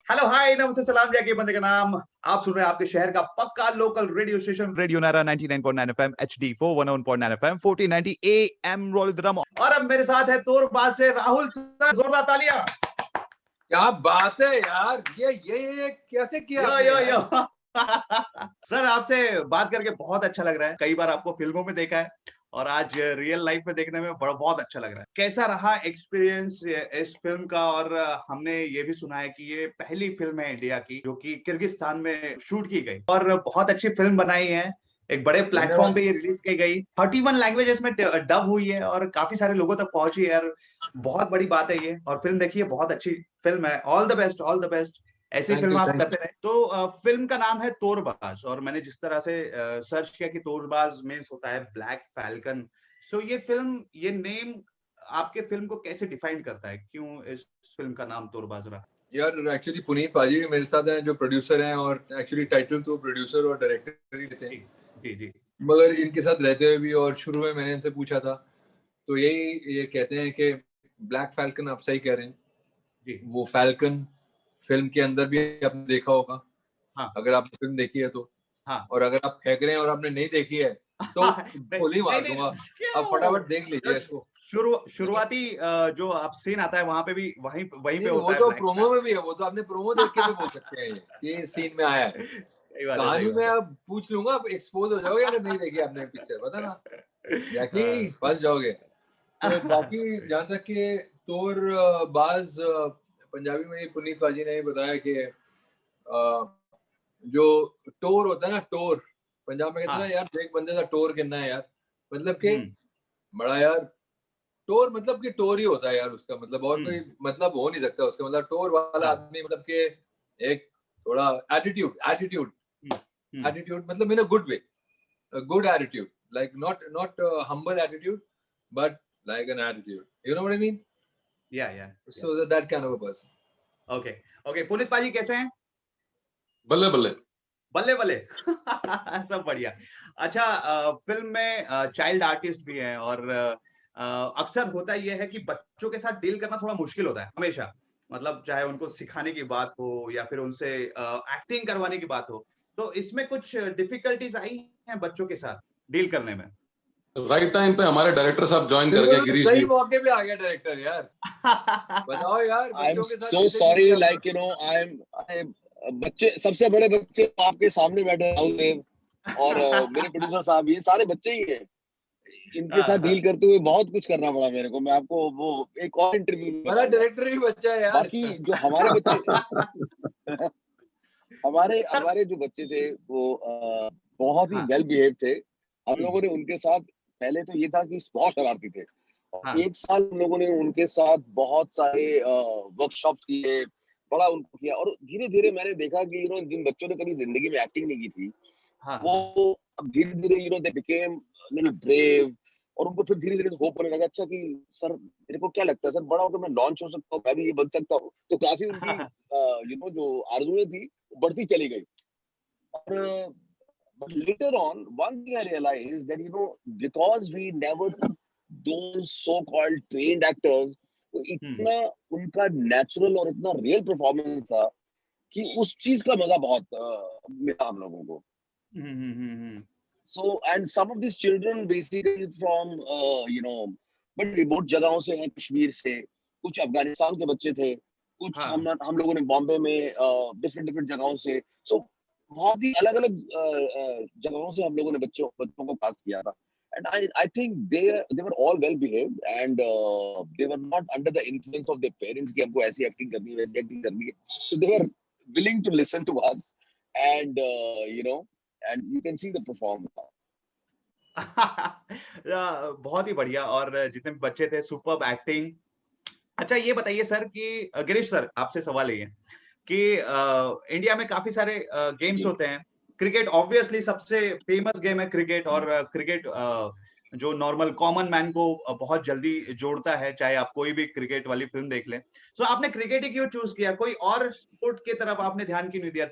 Hello hi नमस्ते सलाम जय के बंदे का नाम। आप सुन रहे हैं आपके शहर का पक्का लोकल रेडियो स्टेशन रेडियो नारा 99.9 FM HD4 101.9 FM 1490 AM roll drum. और अब मेरे साथ है तोरबाज से राहुल सर, जोरदार तालियां। क्या बात है यार, ये कैसे किया यो आपने यो यार? यो सर आपसे बात करके बहुत अच्छा लग रहा है। कई बार आपको फिल्मों में देखा है और आज रियल लाइफ में देखने में बहुत अच्छा लग रहा है। कैसा रहा एक्सपीरियंस इस फिल्म का? और हमने ये भी सुना है कि ये पहली फिल्म है इंडिया की जो कि किर्गिस्तान में शूट की गई और बहुत अच्छी फिल्म बनाई है। एक बड़े प्लेटफॉर्म पे ये रिलीज की गई, 31 लैंग्वेजेस में डब हुई है और काफी सारे लोगों तक पहुंची है यार। बहुत बड़ी बात है ये। और फिल्म देखिए, बहुत अच्छी फिल्म है। All the best, all the best. ऐसी थैंक फिल्म यू, आप थैंक करते रहे। तो फिल्म का नाम है तोरबाज और मैंने जिस तरह से सर्च किया कि तोरबाज मीन्स होता है ब्लैक फैल्कन। सो ये फिल्म, ये नेम आपके फिल्म को कैसे डिफाइन करता है? क्यों इस फिल्म का नाम तोरबाज रहा? यार एक्चुअली पुनीत पाजी मेरे साथ हैं जो प्रोड्यूसर हैं, और एक्चुअली टाइटल तो प्रोड्यूसर और डायरेक्टर ही लेते हैं। जी जी। मगर इनके साथ रहते हुए भी, और शुरू में मैंने इनसे पूछा था तो ये कहते हैं कि ब्लैक फैल्कन, आप सही कह रहे हैं जी। वो फैल्कन फिल्म के अंदर भी आपने देखा होगा, हाँ अगर आपने फिल्म देखी है तो। हाँ। और अगर आप फेंक रहे हैं और आपने नहीं देखी है तो नहीं गोली नहीं मार नहीं, दूंगा। आप क्यों? फटाफट देख लीजिए तो इसको। शुरुआती जो आप सीन आता है वहां पे भी वहीं वहीं पे नहीं, वो होता है तो ब्लैक। प्रोमो में भी है, वो तो आपने प्रोमो देख के भी बोल सकते हैं ये सीन में आया है। सही बात है, सही कहानी बात में है। आप पूछ लूंगा, आप एक्सपोज हो जाओगे अगर नहीं देखी आपने पिक्चर, पता ना जैकी फंस जाओगे। तो बाकी जहाँ तक कि तोर बाज पंजाबी में ही पुनीत पाजी ने बताया कि जो टोर होता है ना, टोर पंजाब में कहते हैं हाँ। ना यार, देख बंदे का टोर कितना है यार, मतलब कि हम्म बड़ा यार टोर, मतलब कि टोर ही होता है यार उसका मतलब, और कोई हम्म मतलब हो नहीं सकता उसका मतलब। टोर वाला हाँ। आदमी मतलब कि एक थोड़ा attitude attitude hmm hmm attitude मतलब in a good way, a good attitude, like not humble attitude, but like an attitude. You know what I mean? या So that kind of a person. Okay okay. Puneet पाजी कैसे हैं? बल्ले बल्ले। बल्ले बल्ले। सब बढ़िया। अच्छा, फिल्म में चाइल्ड आर्टिस्ट भी हैं और अक्सर होता यह है कि बच्चों के साथ डील करना थोड़ा मुश्किल होता है हमेशा। मतलब चाहे उनको सिखाने की बात हो या फिर उनसे एक्टिंग करवाने की बात हो, तो इसमें कुछ डिफिकल्टीज आई हैं बच्चों के साथ डील करने में? राइट टाइम पे हमारे डायरेक्टर साहब ज्वाइन कर गए, बिल्कुल गिरीश सही जी। मौके पे आ गया डायरेक्टर यार। बताओ यार, I'm बच्चों के साथ so कैसे डील sorry, करना। like you know, I'm बच्चे, सबसे बड़े बच्चे आपके सामने बैठे हैं, राहुल देव और मेरे प्रोड्यूसर साहब, ये सारे बच्चे ही हैं। इनके साथ डील करते हुए बहुत कुछ करना पड़ा मेरे को। मैं आपको वो एक और इंटरव्यू में हमारा बताऊंगा। डायरेक्टर ही बच्चा है यार। बाकी जो हमारे बच्चे हमारे सर। हमारे जो बच्चे थे वो बहुत ही हाँ वेल बिहेव थे। हम हम्म, लोगों ने उनके साथ, पहले तो ये था कि बहुत शरारती थे, और हाँ एक साल हम लोगों ने उनके साथ बहुत सारे वर्कशॉप्स किए, बड़ा उनको किया। और धीरे धीरे मैंने देखा कि जिन बच्चों ने कभी जिंदगी में एक्टिंग नहीं की थी, हाँ हाँ। वो अब धीरे धीरे दे बिकेम लिटिल ब्रेव, और उनको फिर धीरे धीरे होप होने लगा, अच्छा कि सर मेरे को क्या लगता है सर, बड़ा होकर मैं लॉन्च हो सकता हूँ, मैं भी ये बन सकता हूँ। तो काफी उनकी जो आरजुएं थी वो बढ़ती चली गई। और but later on, one thing I realized that because we never took those so-called trained actors, तो हम्म इतना उनका नेचुरल और इतना रियल परफॉर्मेंस था कि उस चीज का मजा बहुत मिला हम लोगों को। हम्म। So, and some of these children basically from but remote जगहों से हैं, कश्मीर से, कुछ अफगानिस्तान के बच्चे थे, कुछ हाँ हम लोगों ने बॉम्बे में डिफरेंट डिफरेंट जगहों से, सो बहुत ही अलग अलग जगहों से हम लोगों ने बच्चों बच्चों को कास्ट किया था। And I think they were all well behaved, and they were not under the influence of their parents कि हमको ऐसी एक्टिंग करनी है, वैसी एक्टिंग करनी है। सो दे वर willing to listen to us, and and you can see the performance. बहुत ही बढ़िया। और जितने भी बच्चे थे, सुपर्ब एक्टिंग। अच्छा ये बताइए सर कि गिरीश सर, आपसे सवाल ये है कि इंडिया में काफी सारे गेम्स जी। होते हैं। क्रिकेट ऑब्वियसली सबसे फेमस गेम है क्रिकेट। और क्रिकेट जो नॉर्मल कॉमन मैन को बहुत जल्दी जोड़ता है, चाहे आप कोई भी क्रिकेट वाली फिल्म देख लें। सो आपने क्रिकेट ही क्यों चूज किया? कोई और स्पोर्ट की तरफ आपने ध्यान क्यों नहीं दिया?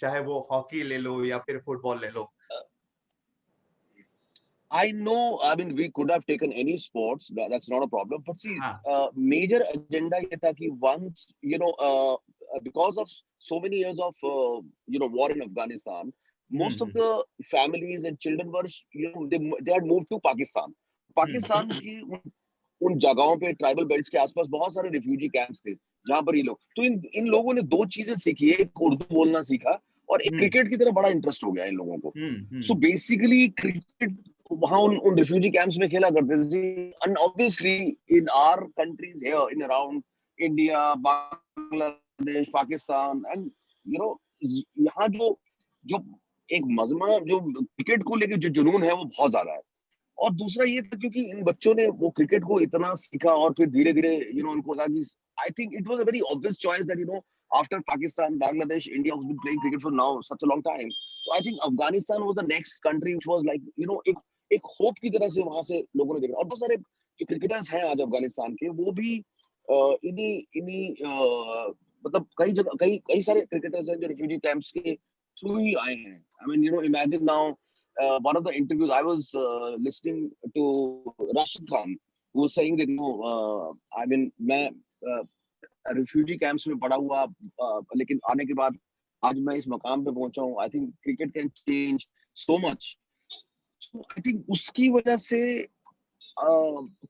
चाहे वो हॉकी ले लो या फिर फुटबॉल ले लो। I know, I mean, we could have taken any sports, that's not a problem. But see, हाँ major agenda ये था कि once, because of so many years of war in Afghanistan, most of the families and children were they had moved to Pakistan. Pakistan की उन जगहों पे tribal belts के आसपास बहुत सारे रिफ्यूजी कैंप्स थे जहां पर ये लोग, तो इन लोगों ने दो चीजें सीखी, एक उर्दू बोलना सीखा और एक क्रिकेट की तरफ बड़ा इंटरेस्ट हो गया इन लोगों को। सो बेसिकली क्रिकेट वहां उन रिफ्यूजी कैंप्स में खेला करते थे। And obviously in our countries here in around India, Bangladesh, Pakistan and यहाँ जो एक मजमा जो क्रिकेट को लेकर जो जुनून है वो बहुत ज्यादा है। और दूसरा ये था क्योंकि इन बच्चों ने वो क्रिकेट को इतना सीखा और फिर धीरे धीरे उनको लगा कि I think it was a very obvious choice that after Pakistan, Bangladesh, India has been playing cricket for now such a long time, so I think Afghanistan was the next country which was like एक hope की तरह से वहां से लोगों ने देखा। और बहुत सारे जो क्रिकेटर्स हैं आज अफगानिस्तान के वो भी इन्हीं मतलब कई सारे क्रिकेटर्स हैं जो रिफ्यूजी कैंप्स के थ्रू ही आए हैं। I mean imagine now one of the interviews I was listening to Rashid Khan, who was saying that I mean मैं refugee camps में पढ़ा हुआ लेकिन आने के बाद आज मैं इस मकाम पे पहुंचा हूँ। I think cricket can change so much. So I think उसकी वजह से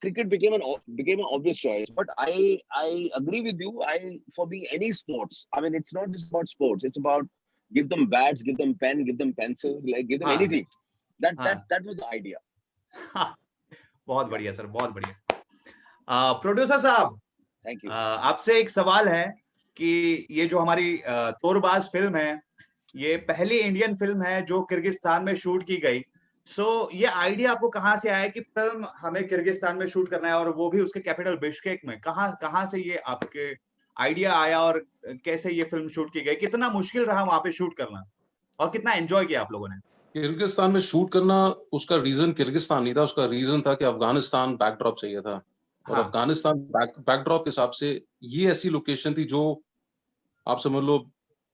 cricket became an obvious choice. But I agree with you. For me any sports, I mean it's not just about sports. It's about give them bats, give them pen, give them pencils, like give them anything. That was the idea. बहुत बढ़िया sir, बहुत बढ़िया। Producer साहब, thank you. आपसे एक सवाल है कि ये जो हमारी तोरबाज फिल्म है, ये पहली इंडियन फिल्म है जो किर्गिस्तान में शूट की गई। सो ये आइडिया आपको कहाँ से आया कि फिल्म हमें किर्गिस्तान में शूट करना है और वो भी उसके कैपिटल बिश्केक में? कहाँ से ये आपके आइडिया आया और कैसे ये फिल्म शूट की गई? कितना मुश्किल रहा वहां पे शूट करना और कितना एंजॉय किया आप लोगों ने? किर्गिस्तान में शूट करना, उसका रीजन किर्गिस्तान नहीं था, उसका रीजन था कि अफगानिस्तान बैकड्रॉप चाहिए था। और हाँ। अफगानिस्तान बैकड्रॉप के हिसाब से ये ऐसी लोकेशन थी जो आप समझ लो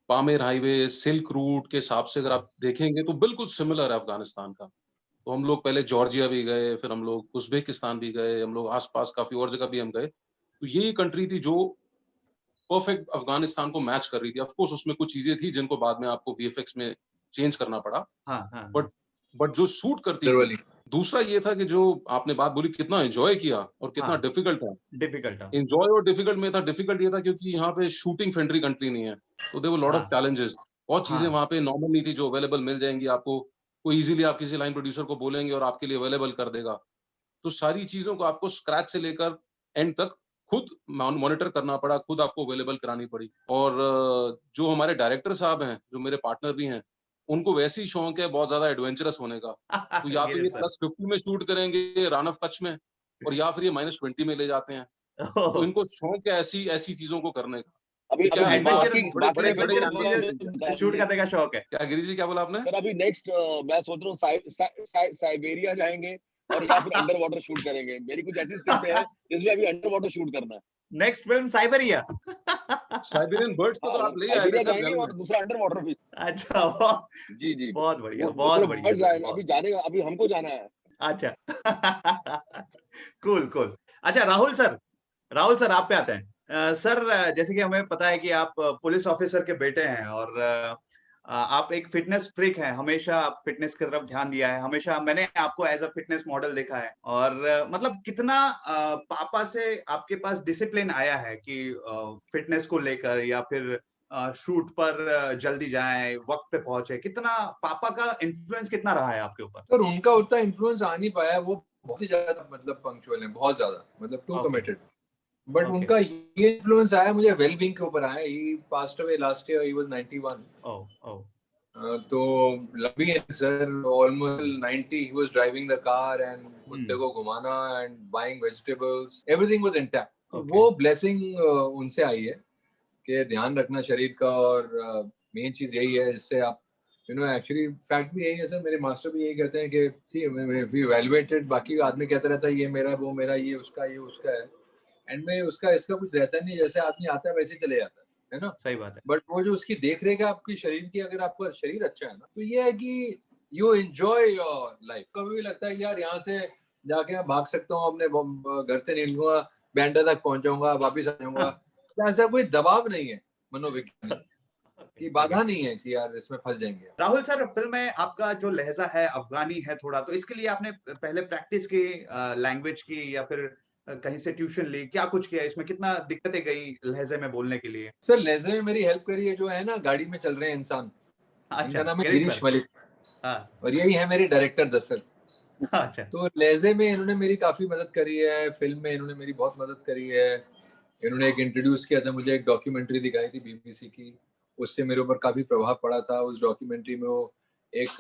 पामेर हाईवे, सिल्क रूट के हिसाब से अगर आप देखेंगे तो बिल्कुल सिमिलर है अफगानिस्तान का। तो हम लोग पहले जॉर्जिया भी गए, फिर हम लोग उज्बेकिस्तान भी गए, हम लोग आसपास काफी और जगह भी हम गए। तो यही कंट्री थी जो परफेक्ट अफगानिस्तान को मैच कर रही थी। ऑफ कोर्स उसमें कुछ चीजें थी जिनको बाद में आपको वीएफएक्स में चेंज करना पड़ा। हाँ। बट जो शूट करती थी, दूसरा ये था कि जो आपने बात बोली कितना एंजॉय किया और कितना डिफिकल्ट था। एंजॉय और डिफिकल्ट में था, डिफिकल्ट ये था क्योंकि यहाँ पे शूटिंग फ्रेंडली कंट्री नहीं है, तो there were lot of challenges. बहुत चीजें वहाँ पे नॉर्मल नहीं थी जो अवेलेबल मिल जाएंगी आपको, कोई इजीली आप किसी लाइन प्रोड्यूसर को बोलेंगे और आपके लिए अवेलेबल कर देगा। तो सारी चीजों को आपको स्क्रैच से लेकर एंड तक खुद मॉनिटर करना पड़ा, खुद आपको अवेलेबल करानी पड़ी। और जो हमारे डायरेक्टर साहब हैं, जो मेरे पार्टनर भी हैं, उनको वैसे ही शौक है बहुत ज्यादा एडवेंचरस होने का। तो या तो ये +50 में शूट करेंगे रन ऑफ कच्छ में, और या फिर ये -20 में ले जाते हैं। तो इनको शौक है ऐसी चीजों को करने का। अभी क्या शूट करने का शौक है क्या? गिरीश जी क्या बोला आपने? सर अभी नेक्स्ट मैं सोच रहा हूँ साइबेरिया जाएंगे और या फिर अंडर वाटर शूट करेंगे। मेरी कुछ ऐसी स्क्रिप्ट है जिसमें अभी अंडर वाटर शूट करना है। Next film Siberia. Siberian birds को तो आप ले आए जाएंगे और दूसरा अंडर वाटर भी। अच्छा जी बहुत बढ़िया, बहुत बढ़िया। अभी जाने का, अभी हमको जाना है। अच्छा कूल। अच्छा राहुल सर आप पे आते हैं। सर जैसे कि हमें पता है कि आप पुलिस ऑफिसर के बेटे हैं और आप एक फिटनेस फ्रीक हैं, हमेशा आप फिटनेस की तरफ ध्यान दिया है, हमेशा मैंने आपको एज अ फिटनेस मॉडल देखा है। और मतलब कितना पापा से आपके पास डिसिप्लिन आया है कि फिटनेस को लेकर या फिर शूट पर जल्दी जाएं, वक्त पे पहुंचे, कितना पापा का इन्फ्लुएंस कितना रहा है आपके ऊपर? सर उनका उतना इन्फ्लुएंस आ नहीं पाया, वो बहुत ही ज्यादा मतलब पंक्चुअल है, बहुत ज्यादा मतलब टू कमिटेड। बट उनका ये इन्फ्लुएंस आया मुझे वेलबींग के ऊपर आया। He passed away last year, he was 91। तो लंबी है sir, almost 90। He was driving the car and कुत्ते को घुमाना and buying vegetables, everything was intact. वो ब्लेसिंग उनसे आई है कि ध्यान रखना शरीर का। और मेन चीज यही है जिससे आप एक्चुअली फैक्ट भी यही है सर, मेरे मास्टर भी यही कहते हैं कि सी वी इवैल्यूएटेड। बाकी आदमी कहता रहता है ये मेरा, वो मेरा, ये उसका है। एंड में उसका इसका कुछ रहता नहीं, जैसे आदमी आता है वैसे चले जाता है ना। सही बात है। बट वो जो उसकी देख रेख है आपकी शरीर की, अगर आपका शरीर अच्छा है ना, तो ये है कि यू एंजॉय योर लाइफ। कभी भी लगता है कि यार यहाँ से जाके मैं भाग सकता हूँ, अपने घर से निकलूंगा, बैंड्रा तक पहुंच जाऊंगा, वापिस आ जाऊंगा। ऐसा कोई दबाव नहीं है। मनोविज्ञानी कि बाधा नहीं है कि यार इसमें फंस जाएंगे। राहुल सर, फिल्म में आपका जो लहजा है अफगानी है थोड़ा, तो इसके लिए आपने पहले प्रैक्टिस की लैंग्वेज की, या फिर कहीं से ट्यूशन ली, क्या कुछ किया? इसमें कितना दिक्कतें गई लहजे में बोलने के लिए? सर लहजे में मेरी हेल्प करी है जो है ना गाड़ी में चल रहे हैं इंसान, अच्छा, इनका नाम है गिरीश गिरीश सर। मलिक, हाँ, और यही है मेरे डायरेक्टर दरअसल। अच्छा, तो लहजे में इन्होंने मेरी काफी मदद करी है, फिल्म में इन्होंने मेरी बहुत मदद करी है। इन्होंने एक इंट्रोड्यूस किया था मुझे, एक डॉक्यूमेंट्री दिखाई थी बीबीसी की, उससे मेरे ऊपर काफी प्रभाव पड़ा था। उस डॉक्यूमेंट्री में वो एक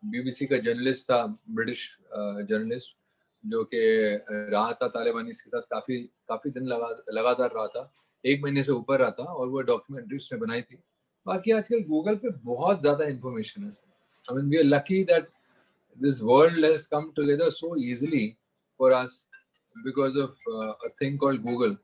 बीबीसी का जर्नलिस्ट था, ब्रिटिश जर्नलिस्ट, जो कि रहा था तालिबानी के साथ काफी दिन लगातार रहा था, 1 महीने से ऊपर रहा था, और वो डॉक्यूमेंट्री उसने बनाई थी। बाकी आजकल गूगल पे बहुत ज्यादा इंफॉर्मेशन है। I mean we are lucky that this world has come together so easily for us because of a thing called Google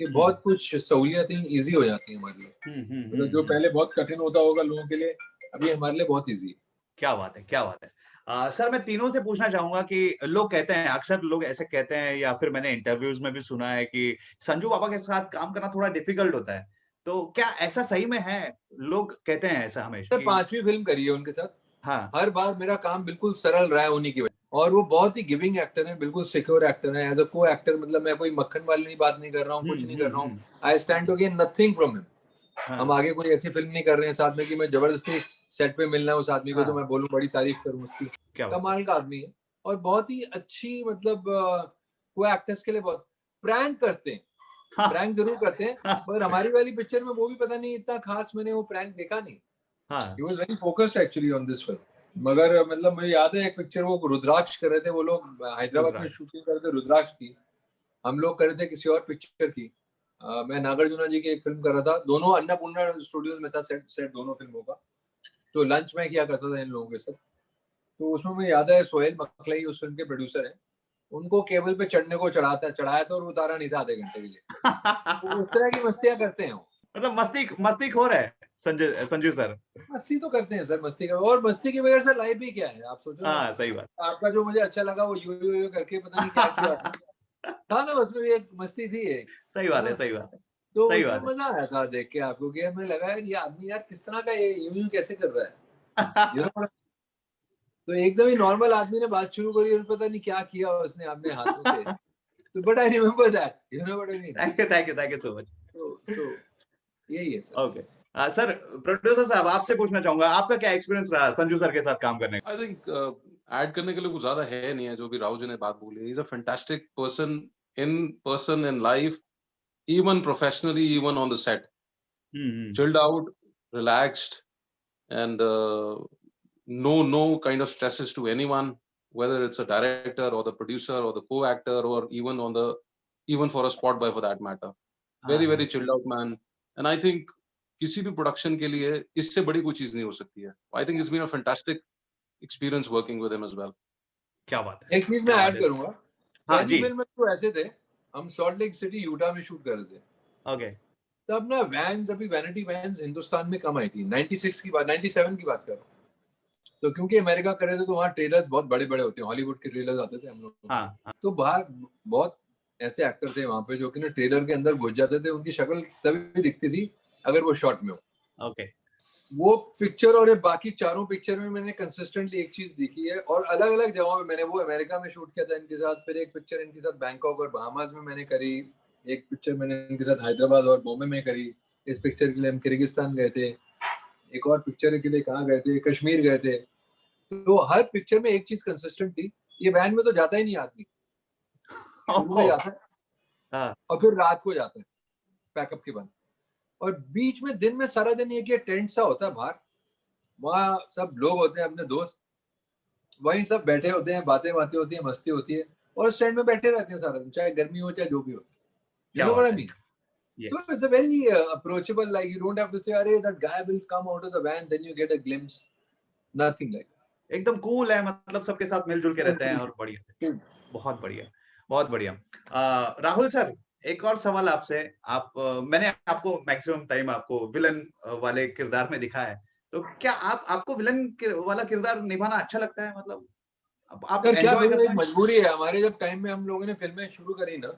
कि बहुत कुछ सहूलियतें इजी हो जाती हैं हमारे लिए। मतलब जो पहले बहुत कठिन होता होगा लोगों के लिए, अभी हमारे लिए बहुत इजी है। क्या बात है, क्या बात है। सर, मैं तीनों से पूछना चाहूंगा कि लोग कहते हैं, अक्सर लोग ऐसे कहते हैं, या फिर मैंने इंटरव्यूज में भी सुना है कि संजू बाबा के साथ काम करना थोड़ा डिफिकल्ट होता है, तो क्या ऐसा सही में है? लोग कहते हैं ऐसा हमेशा कि 5वीं फिल्म करी है उनके साथ। हाँ, हर बार मेरा काम बिल्कुल सरल रहा है उन्हीं की वजह, और वो बहुत ही गिविंग एक्टर है, बिल्कुल सिक्योर एक्टर है। एज अ को एक्टर मतलब मैं कोई मक्खन वाली बात नहीं कर रहा हूँ, कुछ नहीं कर रहा हूँ। I stand to gain nothing from him. हम आगे कोई ऐसी फिल्म नहीं कर रहे हैं साथ में कि मैं जबरदस्ती सेट पे मिलना है उस आदमी को तो मैं बोलूं बड़ी तारीफ करूं उसकी। कमाल का आदमी है, और बहुत ही अच्छी, मतलब वो एक्टर्स के लिए बहुत प्रैंक करते हैं, प्रैंक जरूर करते हैं, पर हमारी वाली पिक्चर में वो भी पता नहीं इतना खास मैंने वो प्रैंक देखा नहीं। He was very focused actually on this film. मगर मतलब मुझे याद है एक पिक्चर वो रुद्राक्ष कर रहे थे, वो लोग हैदराबाद में शूटिंग कर रहे थे रुद्राक्ष की, हम लोग कर रहे थे किसी और पिक्चर की। मैं नागार्जुना जी की एक फिल्म कर रहा था, दोनों अन्नपूर्णा स्टूडियोज में था सेट दोनों फिल्मों का। तो लंच में किया करता था इन लोगों के साथ। तो उसमें मुझे याद है सोहेल मखलई उस फिल्म के प्रोड्यूसर हैं, उनको केबल पे चढ़ने को चढ़ाया था और उतारा नहीं था आधे घंटे के लिए। तो उस तरह की मस्तियां करते हैं वो। मतलब मस्ती खो रहे हैं संजू सर। मस्ती तो करते हैं सर, मस्ती कर, और मस्ती के बगैर सर लाइफ भी क्या है आप सोचो। हाँ, सही बात। आपका जो मुझे अच्छा लगा वो यो करके पता नहीं क्या किया था ना, उसमें भी एक मस्ती थी एक। सही बात है, सही बात है। तो उसमें मजा आया था देख के आपको, कि हमें लगा यार ये आदमी यार किस तरह का ये यूं कैसे कर रहा है। तो एकदम ही नॉर्मल आदमी ने बात शुरू करी और पता नहीं क्या किया उसने अपने हाथों से। तो but I remember that, you know what I mean. Thank you so much. So यही है सर। ओके सर, प्रोड्यूसर साहब, आपसे पूछना चाहूंगा, आपका क्या एक्सपीरियंस रहा संजू सर के साथ काम करने का? आई थिंक ऐड करने के लिए कुछ ज्यादा है नहीं है, जो भी राहुल जी ने बात बोली। He is a fantastic person in life, even professionally, even on the set. Chilled out, relaxed, and no kind of stresses to anyone, whether it's a director or the producer or the co-actor or even for a spot boy for that matter. Very chilled out man. And I think किसी भी production के लिए इससे बड़ी कोई चीज नहीं हो सकती है। I think it's been a fantastic experience working with him as well. क्या बात है। एक चीज मैं ऐड करूंगा, पहली जी। फिल्म में तो ऐसे थे, हम सॉल्ट लेक सिटी यूटा में शूट कर रहे थे। ओके। तब ना वैन्स, अभी वैनिटी वैन्स हिंदुस्तान में कम आई थी, 97 की बात कर रहा हूँ। तो क्योंकि अमेरिका कर रहे थे तो वहाँ ट्रेलर्स बहुत बड़े बड़े होते हैं, हॉलीवुड के ट्रेलर्स आते थे हम लोग। तो बाहर बहुत ऐसे एक्टर थे वहाँ पे जो कि ना ट्रेलर के अंदर घुस जाते थे, उनकी शक्ल तभी दिखती थी अगर वो शॉट में हो। ओके। वो पिक्चर और बाकी चारों पिक्चर में मैंने कंसिस्टेंटली एक चीज देखी है, और अलग अलग जगहों में मैंने, वो अमेरिका में शूट किया था इनके साथ, फिर एक पिक्चर इनके साथ बैंकॉक और बहामास में मैंने करी, एक पिक्चर मैंने इनके साथ हैदराबाद और बॉम्बे में करी। इस पिक्चर के लिए हम किर्गिस्तान गए थे, एक और पिक्चर के लिए कहाँ गए थे, कश्मीर गए थे। तो हर पिक्चर में एक चीज कंसिस्टेंट थी, ये वैन में तो जाता ही नहीं आदमी, शुरू में जाता है और फिर रात को जाता है पैकअप के बाद, और बीच में दिन में सारा दिन ये टेंट सा होता है बाहर, वहाँ सब लोग होते हैं अपने दोस्त, वहीं सब बैठे होते हैं, बातें होती हैं, मस्ती होती है, और स्टैंड में बैठे रहते हैं सारा दिन, चाहे गर्मी हो चाहे जो भी हो। You know what I mean? So it's a very approachable, like you don't have to say, "Arey, that guy will come out of the van," then you get a glimpse. Nothing like that. एकदम cool है, मतलब सबके साथ मिलजुल के रहते हैं, और बढ़िया, बहुत बढ़िया, बहुत बढ़िया। राहुल सर, एक और सवाल आपसे। मैंने आपको मैक्सिमम टाइम आपको विलन वाले किरदार में दिखा है, तो क्या आपको विलन वाला किरदार निभाना अच्छा लगता है? मतलब आप एंजॉय करते हैं? मजबूरी है हमारे, जब टाइम में हम लोगों ने फिल्में शुरू करी ना,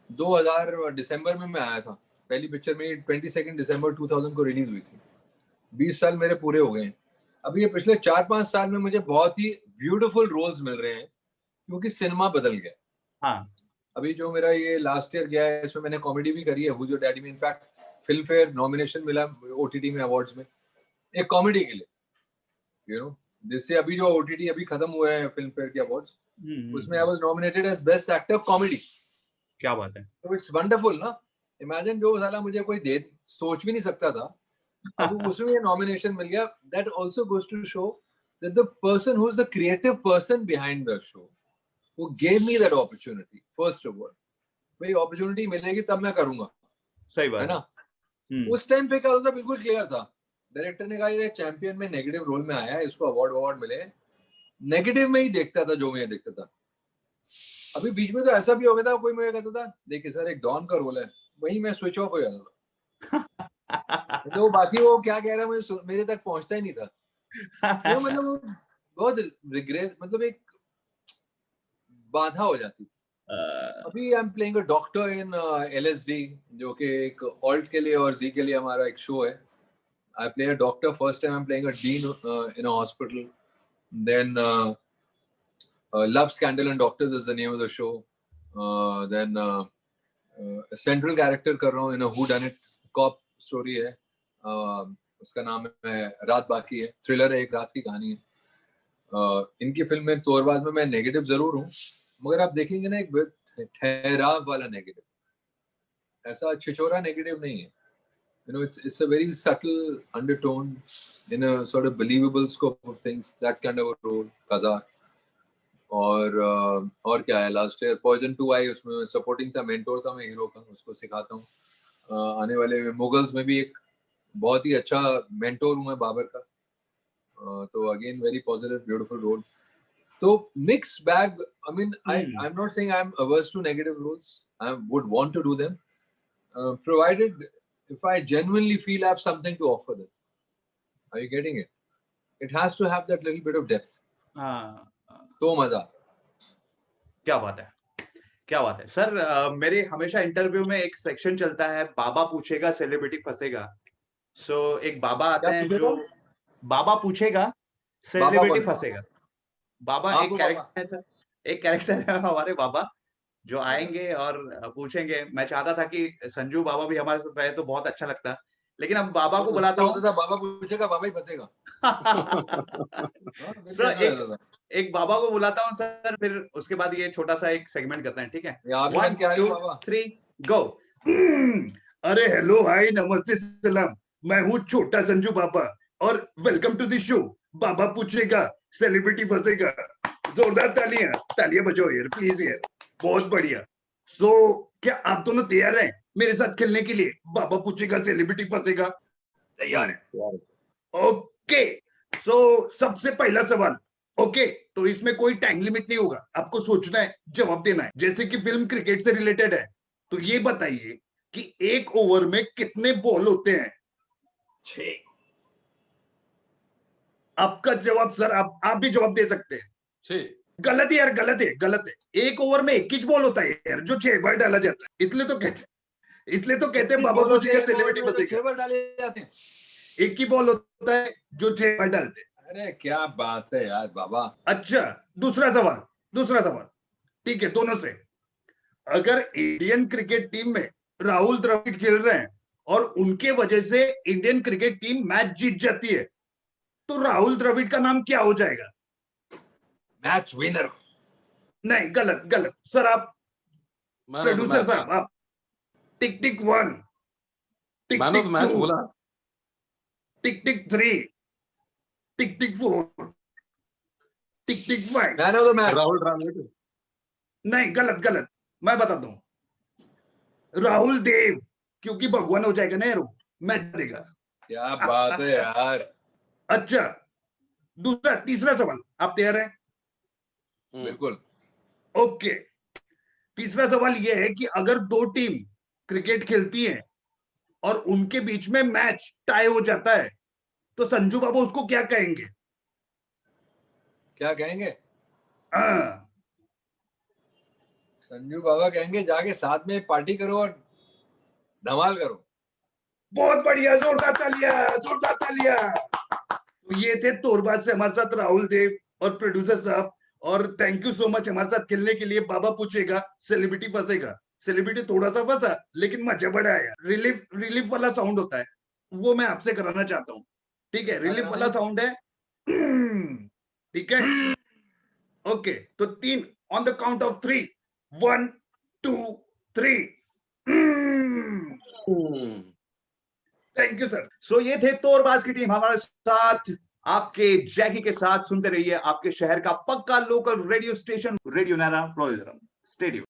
2000 दिसंबर में मैं आया था पहली पिक्चर मेरी 22 दिसंबर 2000 को रिलीज हुई थी। 20 साल मेरे पूरे हो गए हैं। अभी ये पिछले 4-5 साल में मुझे बहुत ही ब्यूटीफुल रोल्स मिल रहे हैं क्योंकि सिनेमा बदल गया। हाँ, अभी जो मेरा ये लास्ट ईयर गया है इसमें मैंने कॉमेडी भी करी है, हु इज योर डैडी में इनफैक्ट फिल्म फेयर नॉमिनेशन मिला ओटीटी में अवार्ड्स में एक कॉमेडी के लिए, यू नो, जिससे अभी जो ओटीटी अभी खत्म हुआ है फिल्म फेयर के अवार्ड्स, उसमें I was nominated as best actor comedy. क्या बात है। तो इट्स वंडरफुल ना, इमेजिन जो साला मुझे कोई दे सोच भी नहीं सकता था, अब उसमें ये नॉमिनेशन मिल गया। That also goes to show that the person who is the creative person behind the show who gave me that opportunity first of all, भाई अपॉर्चुनिटी मिलेगी तब मैं करूंगा, सही बात है ना। उस टाइम पे क्या होता बिल्कुल क्लियर था, डायरेक्टर ने कहा ये चैंपियन में नेगेटिव रोल में आया है, इसको अवार्ड मिले, नेगेटिव में ही देखता था जो मैं देखता था। अभी बीच में तो ऐसा भी हो गया था, कोई मुझे कहता था देखिए सर एक डॉन का रोल है, वही मैं स्विच ऑफ हो जाता था। तो बाकी वो क्या कह रहा है मेरे तक पहुंचता ही नहीं था। तो मतलब बहुत रिग्रेट, मतलब एक बाधा हो जाती। अभी आई am playing a doctor in LSD, जो कि एक ऑल्ट के लिए और जी के लिए हमारा एक शो है। I play a doctor first time, I am playing a dean in a hospital, then love scandal and doctors is the name of the show, then central character कर रहा हूँ in a whodunit cop story है, उसका नाम है रात बाकी है, थ्रिलर है, एक रात की कहानी है। इनकी फिल्म में तोरबाज में मैं नेगेटिव जरूर हूँ, मगर आप देखेंगे ना एक ठहराव वाला नेगेटिव, ऐसा छिछोरा नेगेटिव नहीं है। You know, it's a very subtle undertone in a sort of believable scope of things, that kind of a role, Kazak. और क्या है, लास्ट ईयर पॉइजन 2 आई, उसमें सपोर्टिंग था, मेंटोर था मैं हीरो का, उसको सिखाता हूँ। आने वाले में मुगल्स में भी एक बहुत ही अच्छा मेंटोर हूँ मैं बाबर का। तो again very positive beautiful role. तो mix bag, I mean I am not saying I am averse to negative roles, I would want to do them provided if I genuinely feel I have something to offer them. Are you getting it? It has to have that little bit of depth. तो मजा। क्या बात है, क्या बात है sir. मेरे हमेशा इंटरव्यू में एक सेक्शन चलता है, बाबा पूछेगा सेलिब्रिटी फंसेगा। सो एक बाबा आते हैं जो बाबा पूछेगा सेलिब्रिटी फंसेगा। बाबा एक कैरेक्टर है सर, एक कैरेक्टर है हमारे बाबा जो आएंगे और पूछेंगे। मैं चाहता था कि संजू बाबा भी हमारे साथ रहे तो बहुत अच्छा लगता, लेकिन अब बाबा को बुलाता हूँ। बाबा पूछेगा बाबा ही फंसेगा। सर एक बाबा को बुलाता हूँ सर, फिर उसके बाद ये छोटा सा एक सेगमेंट करते हैं, ठीक है? 1 2 3 गो। अरे हेलो हाय नमस्ते सलाम, मैं हूँ छोटा संजू बाबा और वेलकम टू द शो बाबा पूछेगा सेलिब्रिटी फंसेगा। जोरदार तालियां, तालियां बजाओ यार प्लीज यार, बहुत बढ़िया। सो क्या आप दोनों तैयार हैं मेरे साथ खेलने के लिए बाबा पूछेगा सेलिब्रिटी फंसेगा? तैयार है? ओके, सो सबसे पहला सवाल। ओके, तो इसमें कोई टाइम लिमिट नहीं होगा, आपको सोचना है, जवाब देना है। जैसे कि फिल्म क्रिकेट से रिलेटेड है, तो ये बताइए कि एक ओवर में कितने बॉल होते हैं? 6। आपका जवाब सर, आप भी जवाब दे सकते हैं। 6। गलत है यार, गलत है, गलत है। एक ओवर में 21 बॉल होता है यार, जो 6 बार डाला जाता है। इसलिए तो कहते हैं बाबा पूछेगा सेलिब्रिटी फंसेगा। 6 बार डाले जाते हैं, एक ही बॉल होता है जो 6 बार डालते हैं। अरे क्या बात है यार बाबा। अच्छा, दूसरा सवाल, ठीक है, दोनों से। अगर इंडियन क्रिकेट टीम में राहुल द्रविड़ खेल रहे हैं और उनके वजह से इंडियन क्रिकेट टीम मैच जीत जाती है, तो राहुल द्रविड़ का नाम क्या हो जाएगा? Match winner. नहीं, गलत सर। आप प्रोड्यूसर साहब, आप tick tick 1, tick tick 2, tick tick 3, tick tick 4, tick tick 5। Man of the match Rahul Dravid. नहीं, गलत। मैं बताता हूं, राहुल देव, क्योंकि भगवान हो जाएगा ना यार, मैच देगा। क्या बात है यार। अच्छा, तीसरा सवाल, आप तैयार हैं? बिल्कुल। ओके, तीसरा सवाल यह है कि अगर 2 टीम क्रिकेट खेलती हैं और उनके बीच में मैच टाई हो जाता है, तो संजू बाबू उसको क्या कहेंगे? क्या कहेंगे? संजू बाबा कहेंगे जाके साथ में पार्टी करो और धमाल करो। बहुत बढ़िया, जोरदार तालियां, जोरदार तालियां। तो ये थे तोरबाज से हमारे साथ राहुल देव और प्रोड्यूसर साहब, और थैंक यू सो मच हमारे साथ खेलने के लिए। बाबा पूछेगा सेलिब्रिटी फंसेगा, सेलिब्रिटी थोड़ा सा फंसा लेकिन मजा बड़ा आया। रिलीफ वाला साउंड होता है, वो मैं आपसे कराना चाहता हूँ। ठीक है, रिलीफ वाला साउंड है, ठीक है, ओके। तो 3 on the count of 3, 1 2 3। Thank you sir. So ये थे तोरबाज की टीम हमारे साथ, आपके जैकी के साथ। सुनते रहिए आपके शहर का पक्का लोकल रेडियो स्टेशन, रेडियो नैना, स्टेडियो।